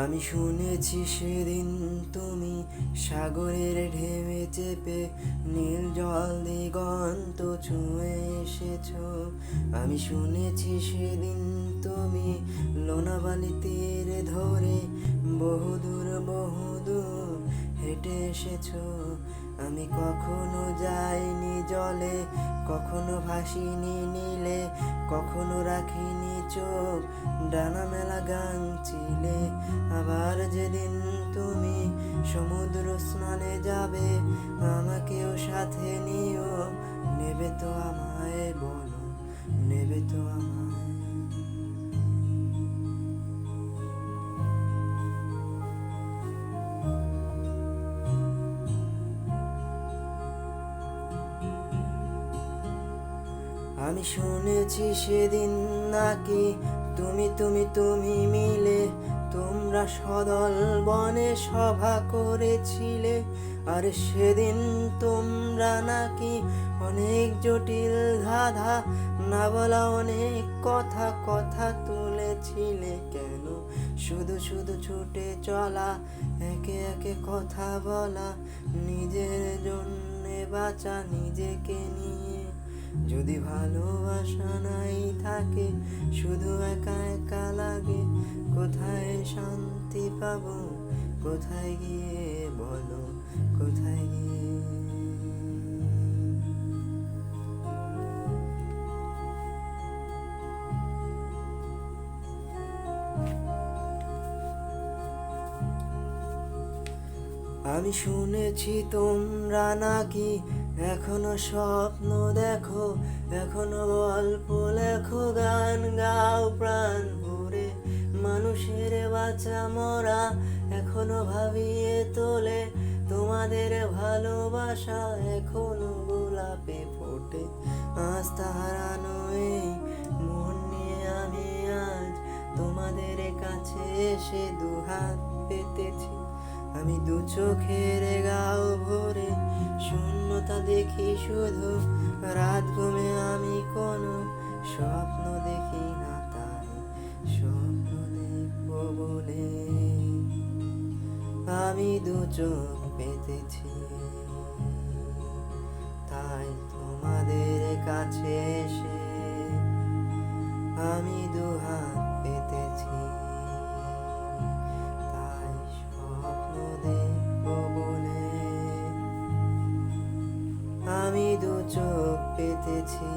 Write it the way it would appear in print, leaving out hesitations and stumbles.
আমি শুনেছি সেদিন তুমি সাগরের ঢেউয়ে চেপে নীল জল দিগন্ত ছুঁয়ে এসেছো। আমি শুনেছি সেদিন তুমি লোনাবালি তীরে ধরে বহুদূর বহুদূর হেঁটে এসেছো। আমি কখনো যাইনি জলে, কখনো ভাসিনি নীলে, কখনো রাখিনি চোখ ডানা মেলা গান চিলে। আবার যেদিন তুমি সমুদ্র স্নানে যাবে, আমাকেও সাথে নিও। নেবে তো আমায়, বলো নেবে তো আমায়? আমি শুনেছি সেদিন নাকি তুমি মিলে তোমরা সদল বনে সভা করেছিলে। আর সেদিন তোমরা নাকি অনেক জটিল ধাঁধা না বলা অনেক কথা কথা তুলেছিলে। কেন শুধু শুধু ছুটে চলা, একে একে কথা বলা, নিজের জন্যে বাঁচা নিজেকে নিয়ে? যদি ভালোবাসা নাই থাকে, শুধু একা একা লাগে, কোথায় শান্তি পাবো? কোথায় গিয়ে, বলো কোথায় গিয়ে? আমি শুনেছি তোমরা নাকি এখনো স্বপ্ন দেখো, এখনো গল্প লেখো, গান গাও প্রাণ ভরে। মানুষের বাঁচা মরা এখনো ভাবিয়ে তোলে, তোমাদের ভালোবাসা এখনো গোলাপে ফোটে। আস্থা হারানো এই মন নিয়ে আমি আজ তোমাদের কাছে এসে দুহাত পেতেছি। আমি দু চোখের গাও ভরে শূন্যতা দেখি শুধু, রাত ঘুমে আমি কোনো স্বপ্ন দেখি না, তাই স্বপ্ন দেখবো বলে আমি দু চোখ পেতেছি। তাই তোমাদের কাছে এসে আমি দুহাত পেতেছি। তাই স্বপ্ন দেখবো বলে আমি দু চোখ পেতেছি।